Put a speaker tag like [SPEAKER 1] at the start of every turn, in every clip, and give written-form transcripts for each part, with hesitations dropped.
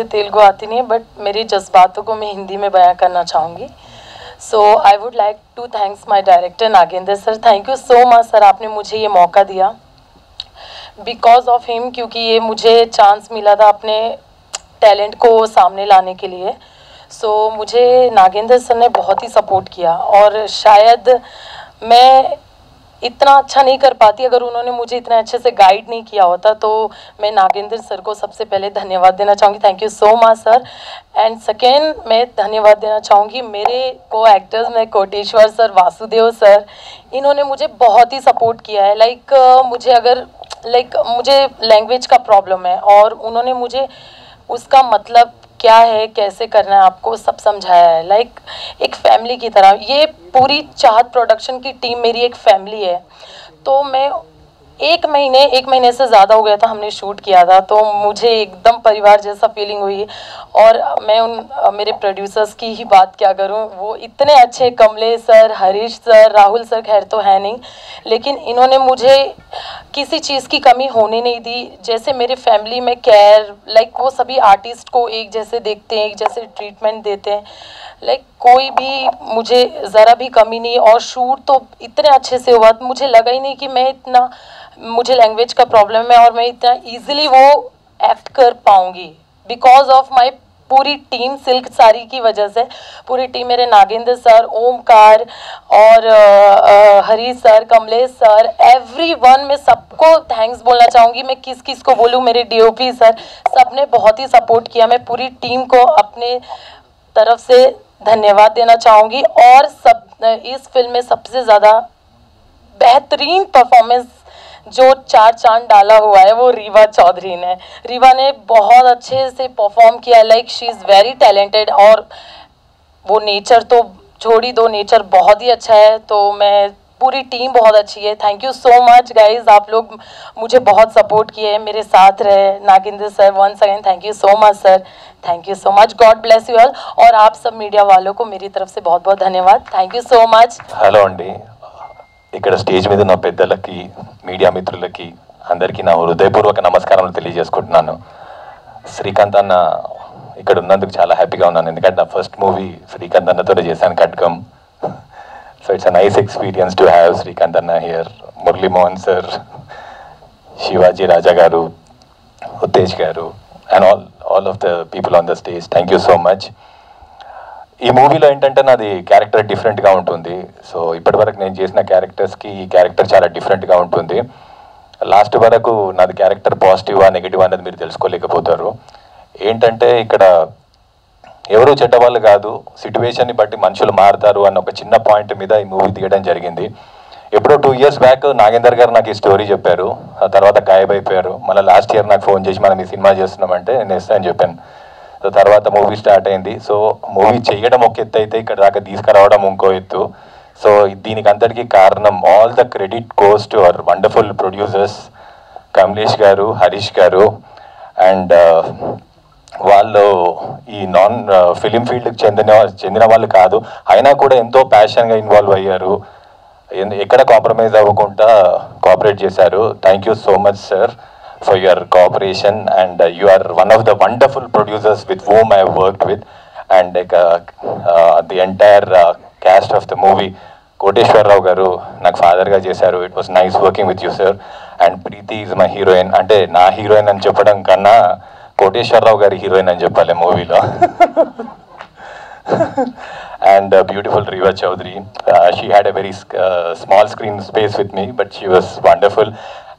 [SPEAKER 1] मुझे तेलुगु आती नहीं है, बट मेरी जज्बातों को मैं हिंदी में बयां करना चाहूँगी. So I would like to thanks my director Nagendra sir. Thank you so much sir, आपने मुझे ये मौका दिया. बिकॉज ऑफ हिम, क्योंकि ये मुझे चांस मिला था अपने टैलेंट को सामने लाने के लिए. सो मुझे नागेंद्र सर ने बहुत ही सपोर्ट किया, और शायद मैं इतना अच्छा नहीं कर पाती अगर उन्होंने मुझे इतना अच्छे से गाइड नहीं किया होता. तो मैं नागेंद्र सर को सबसे पहले धन्यवाद देना चाहूँगी. Thank you so much sir. And second, मैं धन्यवाद देना चाहूँगी मेरे को एक्टर्स में कोटेश्वर सर, वासुदेव सर. इन्होंने मुझे बहुत ही सपोर्ट किया है. मुझे लैंग्वेज का प्रॉब्लम है, और उन्होंने मुझे उसका मतलब क्या है, कैसे करना है आपको, सब समझाया है. एक फैमिली की तरह. ये पूरी चाहत प्रोडक्शन की टीम मेरी एक फैमिली है. तो मैं एक महीने से ज़्यादा हो गया था हमने शूट किया था, तो मुझे एकदम परिवार जैसा फीलिंग हुई. और मैं मेरे प्रोड्यूसर्स की ही बात क्या करूं, वो इतने अच्छे, Kamlesh sir, Harish sir, Rahul sir खैर तो है नहीं, लेकिन इन्होंने मुझे किसी चीज़ की कमी होने नहीं दी. जैसे मेरे फैमिली में केयर, वो सभी आर्टिस्ट को एक जैसे देखते हैं, एक जैसे ट्रीटमेंट देते हैं. कोई भी मुझे ज़रा भी कमी नहीं. और शूट तो इतने अच्छे से हुआ, मुझे लगा ही नहीं कि मुझे लैंग्वेज का प्रॉब्लम है और मैं इतना इजीली वो एक्ट कर पाऊंगी. बिकॉज ऑफ माय पूरी टीम, सिल्क साड़ी की वजह से पूरी टीम, मेरे नागेंद्र सर, ओमकार और Harish sir, Kamlesh sir, everyone, मैं सबको थैंक्स बोलना चाहूँगी. मैं किस किस को बोलूँ, मेरे डीओपी सर, सब ने बहुत ही सपोर्ट किया. मैं पूरी टीम को अपने तरफ से धन्यवाद देना चाहूँगी. और इस फिल्म में सबसे ज़्यादा बेहतरीन परफॉर्मेंस जो 4 चांद डाला हुआ है वो रीवा चौधरी ने. रीवा ने बहुत अच्छे से परफॉर्म किया. She is very talented. और वो नेचर तो छोड़ ही दो, नेचर बहुत ही अच्छा है. तो मैं, पूरी टीम बहुत अच्छी है. Thank you so much guys, आप लोग मुझे बहुत सपोर्ट किए, मेरे साथ रहे. Nagendra sir, once again thank you so much sir. Thank you so much. God bless you all. और आप सब मीडिया वालों को मेरी तरफ से बहुत बहुत धन्यवाद. Thank you so much.
[SPEAKER 2] Hello అండి, ఇక్కడ స్టేజ్ మీద ఉన్న పెద్దలకి, మీడియా మిత్రులకి అందరికీ నా హృదయపూర్వక నమస్కారాలు తెలియజేసుకుంటున్నాను. శ్రీకాంత్ అన్న ఇక్కడ ఉన్నందుకు చాలా హ్యాపీగా ఉన్నాను, ఎందుకంటే నా ఫస్ట్ మూవీ శ్రీకాంత్ అన్నతోనే చేశాను, ఖడ్గం. So it's a nice experience to have Srikanth అన్న హియర్. మురళీ మోహన్ సార్, శివాజీ రాజా గారు, ఉత్తేజ్ గారు, and all of the people on the stage, thank you so much. ఈ మూవీలో ఏంటంటే నాది క్యారెక్టర్ డిఫరెంట్గా ఉంటుంది. సో ఇప్పటివరకు నేను చేసిన క్యారెక్టర్స్కి ఈ క్యారెక్టర్ చాలా డిఫరెంట్గా ఉంటుంది. లాస్ట్ వరకు నాది క్యారెక్టర్ పాజిటివా నెగిటివా అనేది మీరు తెలుసుకోలేకపోతారు. ఏంటంటే ఇక్కడ ఎవరు చెడ్డవాళ్ళు కాదు, సిట్యువేషన్ని బట్టి మనుషులు మారుతారు అన్న ఒక చిన్న పాయింట్ మీద ఈ మూవీ తీయడం జరిగింది. ఎప్పుడో 2 years బ్యాక్ నాగేందర్ గారు నాకు ఈ స్టోరీ చెప్పారు. ఆ తర్వాత గాయబైపోయారు. మళ్ళీ లాస్ట్ ఇయర్ నాకు ఫోన్ చేసి మనం ఈ సినిమా చేస్తున్నామంటే నేను ఎస్ అని చెప్పాను. సో తర్వాత మూవీ స్టార్ట్ అయింది. సో మూవీ చేయడం ఒక ఎత్తు అయితే ఇక్కడ దాకా తీసుకురావడం ఇంకో ఎత్తు. సో దీనికి అంతటికీ కారణం, all the credit goes to our wonderful producers Kamlesh గారు, హరీష్ గారు. అండ్ వాళ్ళు ఈ నాన్ ఫిలిం ఫీల్డ్కి చెందిన వాళ్ళు కాదు, అయినా కూడా ఎంతో ప్యాషన్గా ఇన్వాల్వ్ అయ్యారు. ఎక్కడ కాంప్రమైజ్ అవ్వకుండా కోఆపరేట్ చేశారు. Thank you so much sir for your cooperation, and you are one of the wonderful producers with whom I have worked with, and the entire cast of the movie. Koteshwar Rao garu నాకు ఫాదర్గా చేశారు. It was nice working with you sir. And Preethi is my heroine. అంటే నా heroine అని చెప్పడం కన్నా కోటేశ్వర రావు గారి heroine అని చెప్పాలి మూవీలో. And beautiful Riva Chaudhary, she had a very small screen space with me, but she was wonderful.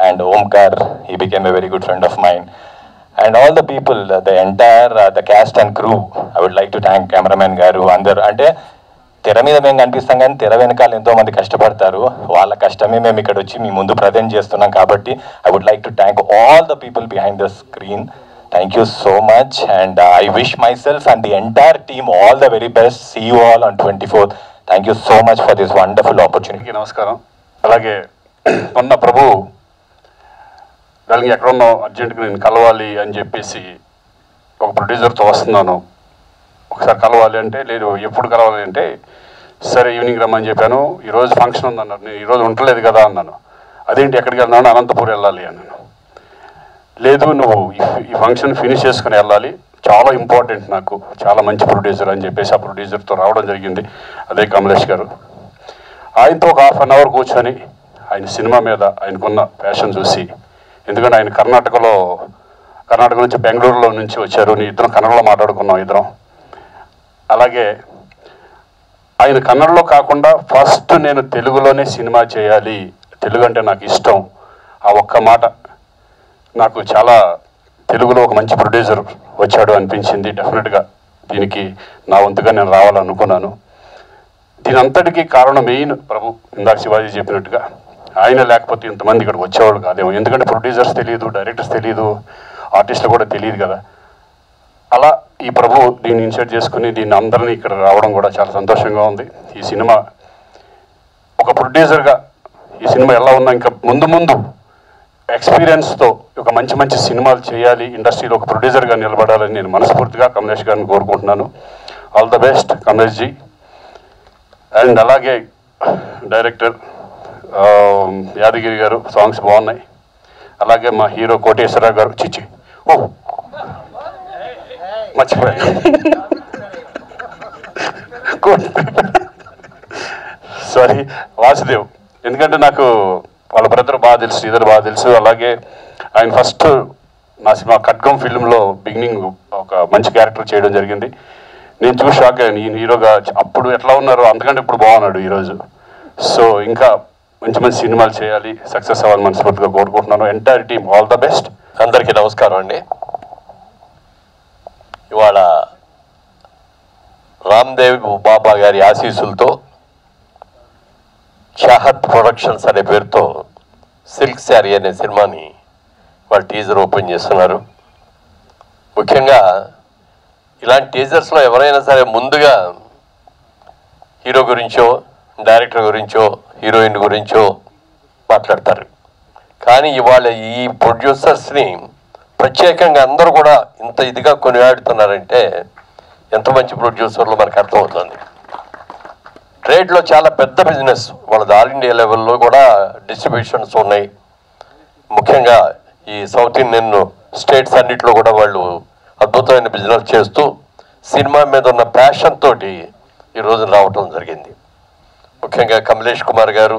[SPEAKER 2] And Omkar, he became a very good friend of mine. And all the people, the entire the cast and crew, I would like to thank cameraman garu, andaru. Ante తెర మీద మేము కనిపిస్తాం కానీ తెర వెనకాల ఎంతోమంది కష్టపడతారు. వాళ్ళ కష్టమే మేము ఇక్కడ వచ్చి మీ ముందు ప్రజెంట్ చేస్తున్నాం. కాబట్టి I would like to thank all the people behind the screen. Thank you so much. And I wish myself and the entire team all the very best. See you all on 24th. Thank you so much for this wonderful opportunity.
[SPEAKER 3] నమస్కారం. అలాగే మొన్న ప్రభు దానికి ఎక్కడున్నా అర్జెంటుగా నేను కలవాలి అని చెప్పేసి ఒక ప్రొడ్యూసర్తో వస్తున్నాను, ఒకసారి కలవాలి అంటే, లేదు ఎప్పుడు కలవాలి అంటే, సరే ఈవినింగ్ రమ్మని చెప్పాను. ఈరోజు ఫంక్షన్ ఉందన్నారు. నేను ఈరోజు ఉండలేదు కదా అన్నాను. అదేంటి ఎక్కడికి వెళ్తున్నాను, అనంతపూర్ వెళ్ళాలి అన్నాను. లేదు నువ్వు ఈ ఫంక్షన్ ఫినిష్ చేసుకుని వెళ్ళాలి, చాలా ఇంపార్టెంట్, నాకు చాలా మంచి ప్రొడ్యూసర్ అని చెప్పేసి ఆ ప్రొడ్యూసర్తో రావడం జరిగింది. అదే కమలేష్ గారు. ఆయనతో ఒక ½ అన్ అవర్ కూర్చొని ఆయన సినిమా మీద ఆయనకున్న ప్యాషన్ చూసి, ఎందుకంటే ఆయన కర్ణాటక నుంచి బెంగళూరులో నుంచి వచ్చారు. ఇద్దరం కన్నడలో మాట్లాడుకున్నాం ఇద్దరం. అలాగే ఆయన కన్నడలో కాకుండా ఫస్ట్ నేను తెలుగులోనే సినిమా చేయాలి, తెలుగు అంటే నాకు ఇష్టం, ఆ ఒక్క మాట నాకు చాలా తెలుగులో ఒక మంచి ప్రొడ్యూసర్ వచ్చాడు అనిపించింది. డెఫినెట్గా దీనికి నా వంతుగా నేను రావాలనుకున్నాను. దీని అంతటికీ కారణం మెయిన్ ప్రభు. ఇందాక శివాజీ చెప్పినట్టుగా ఆయన లేకపోతే ఇంతమంది ఇక్కడికి వచ్చేవాళ్ళు కాదేమో. ఎందుకంటే ప్రొడ్యూసర్స్ తెలియదు, డైరెక్టర్స్ తెలియదు, ఆర్టిస్టులు కూడా తెలియదు కదా. అలా ఈ ప్రభు దీన్ని ఇన్సర్ట్ చేసుకుని దీన్ని అందరినీ ఇక్కడ రావడం కూడా చాలా సంతోషంగా ఉంది. ఈ సినిమా ఒక ప్రొడ్యూసర్గా ఈ సినిమా ఎలా ఉన్నా ఇంకా ముందు ముందు ఎక్స్పీరియన్స్తో ఒక మంచి మంచి సినిమాలు చేయాలి, ఇండస్ట్రీలో ఒక ప్రొడ్యూసర్గా నిలబడాలని నేను మనస్ఫూర్తిగా కమలేష్ గారిని కోరుకుంటున్నాను. All the best Kamlesh ji. And అలాగే డైరెక్టర్ యాదగిరి గారు, సాంగ్స్ బాగున్నాయి. అలాగే మా హీరో కోటేశ్వరరావు గారు, చిచ్చి మర్చిపోయాను, సారీ వాసుదేవ్. ఎందుకంటే నాకు వాళ్ళ బ్రదర్ బాగా తెలుసు, శ్రీధర్ బాగా తెలుసు. అలాగే ఆయన ఫస్ట్ నా సినిమా ఖడ్గం ఫిల్మ్లో బిగినింగ్ ఒక మంచి క్యారెక్టర్ చేయడం జరిగింది. నేను చూసి షాక్ అయ్యాను, ఈయన హీరోగా అప్పుడు ఎట్లా ఉన్నారో అంతకంటే ఇప్పుడు బాగున్నాడు ఈరోజు. సో ఇంకా మంచి మంచి సినిమాలు చేయాలి, సక్సెస్ అవ్వాలని మనస్ఫూర్తిగా కోరుకుంటున్నాను. Entire team all the best.
[SPEAKER 4] అందరికీ నమస్కారం అండి. ఇవాళ రామ్దేవ్ బాబా గారి ఆశీస్సులతో చాహత్ ప్రొడక్షన్స్ అనే పేరుతో సిల్క్ శారీ అనే సినిమాని వాళ్ళు టీజర్ ఓపెన్ చేస్తున్నారు. ముఖ్యంగా ఇలాంటి టీజర్స్లో ఎవరైనా సరే ముందుగా హీరో గురించో, డైరెక్టర్ గురించో, హీరోయిన్ గురించో మాట్లాడతారు. కానీ ఇవాళ ఈ ప్రొడ్యూసర్స్ని ప్రత్యేకంగా అందరూ కూడా ఇంత ఇదిగా కొనియాడుతున్నారంటే ఎంత మంచి ప్రొడ్యూసర్లు మనకు అర్థమవుతుంది. ట్రేడ్లో చాలా పెద్ద బిజినెస్ వాళ్ళది. ఆల్ ఇండియా లెవెల్లో కూడా డిస్ట్రిబ్యూషన్స్ ఉన్నాయి. ముఖ్యంగా ఈ సౌత్ ఇండియన్ స్టేట్స్ అన్నింటిలో కూడా వాళ్ళు అద్భుతమైన బిజినెస్ చేస్తూ సినిమా మీద ఉన్న ప్యాషన్ తోటి ఈరోజు రావటం జరిగింది. ముఖ్యంగా కమలేష్ కుమార్ గారు,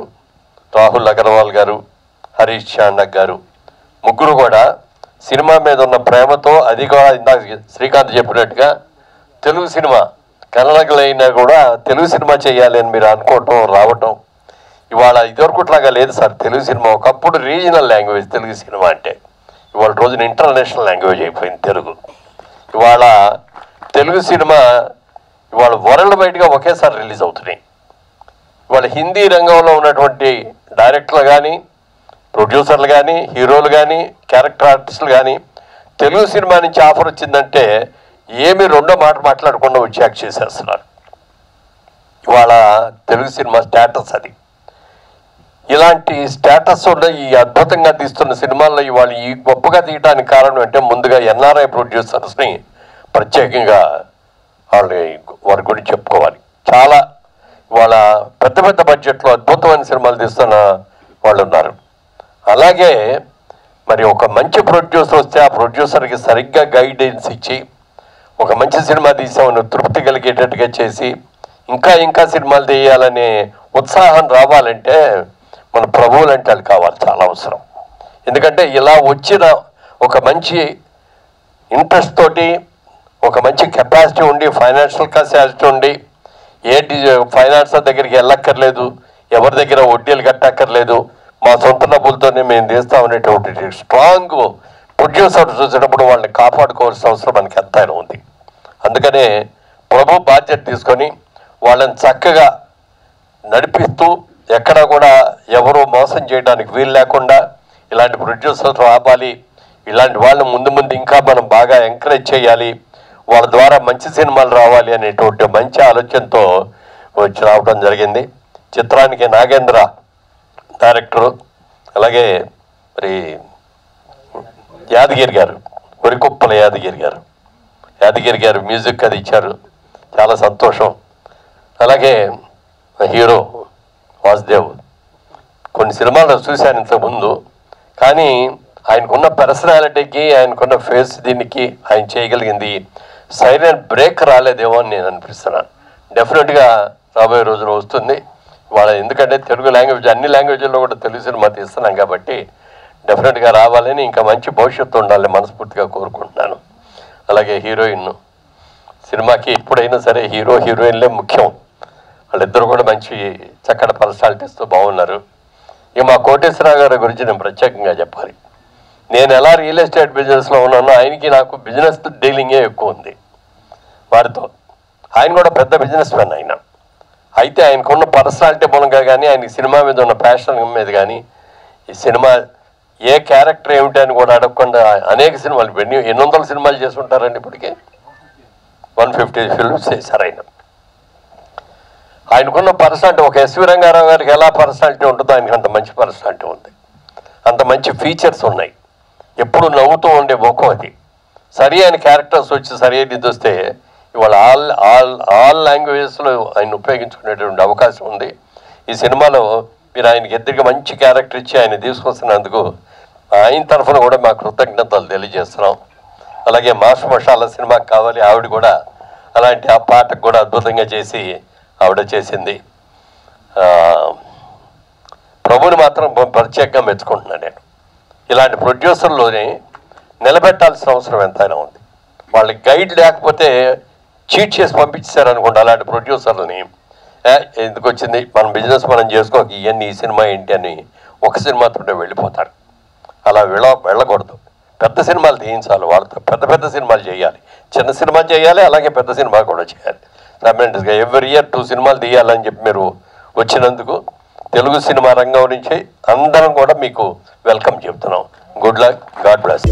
[SPEAKER 4] రాహుల్ అగర్వాల్ గారు, హరీష్ చాండక్ గారు ముగ్గురు కూడా సినిమా మీద ఉన్న ప్రేమతో, అది కూడా ఇందాక శ్రీకాంత్ చెప్పినట్టుగా తెలుగు సినిమా కన్నడలైనా కూడా తెలుగు సినిమా చేయాలి అని మీరు అనుకోవటం, రావటం. ఇవాళ ఇదివరకుట్లాగా లేదు సార్. తెలుగు సినిమా ఒకప్పుడు రీజనల్ లాంగ్వేజ్ తెలుగు సినిమా అంటే, ఇవాళ రోజున ఇంటర్నేషనల్ లాంగ్వేజ్ అయిపోయింది తెలుగు. ఇవాళ తెలుగు సినిమా ఇవాళ వరల్డ్ వైడ్గా ఒకేసారి రిలీజ్ అవుతున్నాయి. ఇవాళ హిందీ రంగంలో ఉన్నటువంటి డైరెక్టర్లు కానీ, ప్రొడ్యూసర్లు కానీ, హీరోలు కానీ, క్యారెక్టర్ ఆర్టిస్టులు కానీ తెలుగు సినిమా నుంచి ఆఫర్ వచ్చిందంటే ఏమి రెండో మాట మాట్లాడకుండా వచ్చి యాక్ట్ చేసేస్తున్నారు. ఇవాళ తెలుగు సినిమా స్టేటస్ అది. ఇలాంటి స్టేటస్ ఉన్న ఈ అద్భుతంగా తీస్తున్న సినిమాల్లో ఇవాళ ఈ గొప్పగా తీయడానికి కారణం అంటే ముందుగా ఎన్ఆర్ఐ ప్రొడ్యూసర్స్ని ప్రత్యేకంగా వారి గురించి చెప్పుకోవాలి. చాలా వాళ్ళ పెద్ద పెద్ద బడ్జెట్లో అద్భుతమైన సినిమాలు తీస్తున్న వాళ్ళు ఉన్నారు. అలాగే మరి ఒక మంచి ప్రొడ్యూసర్ వస్తే ఆ ప్రొడ్యూసర్కి సరిగ్గా గైడెన్స్ ఇచ్చి ఒక మంచి సినిమా తీసామని తృప్తి కలిగేటట్టుగా చేసి ఇంకా ఇంకా సినిమాలు తీయాలనే ఉత్సాహం రావాలంటే మన ప్రభువులు అంటే అది కావాలి, చాలా అవసరం. ఎందుకంటే ఇలా వచ్చిన ఒక మంచి ఇంట్రెస్ట్ తోటి, ఒక మంచి కెపాసిటీ ఉండి, ఫైనాన్షియల్ కెపాసిటీ ఉండి, ఫైనాన్సర్ దగ్గరికి వెళ్ళక్కర్లేదు, ఎవరి దగ్గర వడ్డీలు కట్టక్కర్లేదు, మా సొంత డబ్బులతోనే మేము తీస్తామనేటువంటి స్ట్రాంగ్ ప్రొడ్యూసర్ చూసినప్పుడు వాళ్ళని కాపాడుకోవాల్సిన అవసరం మనకి ఎంతైనా ఉంది. అందుకనే ప్రభు బాధ్యత తీసుకొని వాళ్ళని చక్కగా నడిపిస్తూ ఎక్కడ కూడా ఎవరు మోసం చేయడానికి వీలు లేకుండా ఇలాంటి ప్రొడ్యూసర్స్ రావాలి, ఇలాంటి వాళ్ళని ముందు ముందు ఇంకా మనం బాగా ఎంకరేజ్ చేయాలి, వాళ్ళ ద్వారా మంచి సినిమాలు రావాలి అనేటువంటి మంచి ఆలోచనతో వచ్చి రావడం జరిగింది. చిత్రానికి నాగేంద్ర డైరెక్టరు, అలాగే మరి యాదగిరి గారు, వరికుప్పల యాదగిరి గారు మ్యూజిక్ అది ఇచ్చారు, చాలా సంతోషం. అలాగే హీరో వాసుదేవ్ కొన్ని సినిమాలు చూశాను ఇంతకుముందు, కానీ ఆయనకున్న పర్సనాలిటీకి, ఆయనకున్న ఫేస్ దీనికి ఆయన చేయగలిగింది సైలెంట్ బ్రేక్ రాలేదేమో అని నేను అనిపిస్తున్నాను. డెఫినెట్గా రాబోయే రోజులు వస్తుంది వాళ్ళ, ఎందుకంటే తెలుగు లాంగ్వేజ్ అన్ని లాంగ్వేజ్ల్లో కూడా తెలుగు సినిమా తీస్తున్నాం కాబట్టి డెఫినెట్గా రావాలని, ఇంకా మంచి భవిష్యత్తు ఉండాలని మనస్ఫూర్తిగా కోరుకుంటున్నాను. అలాగే హీరోయిన్ సినిమాకి ఎప్పుడైనా సరే హీరో హీరోయిన్లే ముఖ్యం. వాళ్ళిద్దరూ కూడా మంచి చక్కటి పర్సనాలిటీస్తో బాగున్నారు. ఇక మా కోటేశ్వరరావు గారి గురించి నేను ప్రత్యేకంగా చెప్పాలి. నేను ఎలా రియల్ ఎస్టేట్ బిజినెస్లో ఉన్నానో ఆయనకి నాకు బిజినెస్ డీలింగే ఎక్కువ ఉంది వారితో. ఆయన కూడా పెద్ద బిజినెస్ మ్యాన్ ఆయన. అయితే ఆయనకున్న పర్సనాలిటీ మూలంగా కానీ, ఆయనకి సినిమా మీద ఉన్న ప్యాషన్ మీద కానీ, ఈ సినిమా ఏ క్యారెక్టర్ ఏమిటి అని కూడా అడగకుండా అనేక సినిమాలు, ఎన్ని వందల సినిమాలు చేస్తుంటారండి ఇప్పటికే. 150 ఫిల్మ్స్ చేశారు ఆయన. ఆయనకున్న పర్సనాలిటీ ఒక ఎస్వి రంగారావు గారికి ఎలా పర్సనాలిటీ ఉంటుందో ఆయనకి అంత మంచి పర్సనాలిటీ ఉంది, అంత మంచి ఫీచర్స్ ఉన్నాయి. ఎప్పుడు నవ్వుతూ ఉండే ముఖం అది. సరి అయిన క్యారెక్టర్స్ వచ్చి సరి అయినది వస్తే ఇవాళ ఆల్ లాంగ్వేజెస్లో ఆయన ఉపయోగించుకునేటువంటి అవకాశం ఉంది. ఈ సినిమాలో మీరు ఆయనకి ఎదురుగా మంచి క్యారెక్టర్ ఇచ్చి ఆయన తీసుకొస్తున్నందుకు ఆయన తరఫున కూడా మా కృతజ్ఞతలు తెలియజేస్తున్నాం. అలాగే మాస్ మషాలా సినిమాకి కావాలి ఆవిడ కూడా అలాంటి ఆ పాటకు కూడా అద్భుతంగా చేసి ఆవిడ చేసింది. ప్రభుని మాత్రం ప్రత్యేకంగా మెచ్చుకుంటున్నాను నేను. ఇలాంటి ప్రొడ్యూసర్లోనే నిలబెట్టాల్సిన అవసరం ఎంతైనా ఉంది. వాళ్ళకి గైడ్ లేకపోతే చీట్ చేసి పంపించారనుకోండి అలాంటి ప్రొడ్యూసర్లని, ఎందుకు వచ్చింది మన బిజినెస్ మనం చేసుకోక ఇవన్నీ ఈ సినిమా ఏంటి అని ఒక సినిమాతో వెళ్ళిపోతారు. అలా వెళ్ళకూడదు. పెద్ద సినిమాలు తీయించాలి, వాళ్ళతో పెద్ద సినిమాలు చేయాలి, చిన్న సినిమా చేయాలి, అలాగే పెద్ద సినిమా కూడా చేయాలి. ట్రమెండస్గా ఎవ్రీ ఇయర్ 2 సినిమాలు తీయాలని చెప్పి మీరు వచ్చినందుకు తెలుగు సినిమా రంగం నుంచి అందరం కూడా మీకు వెల్కమ్ చెప్తున్నాం. Good luck, God bless.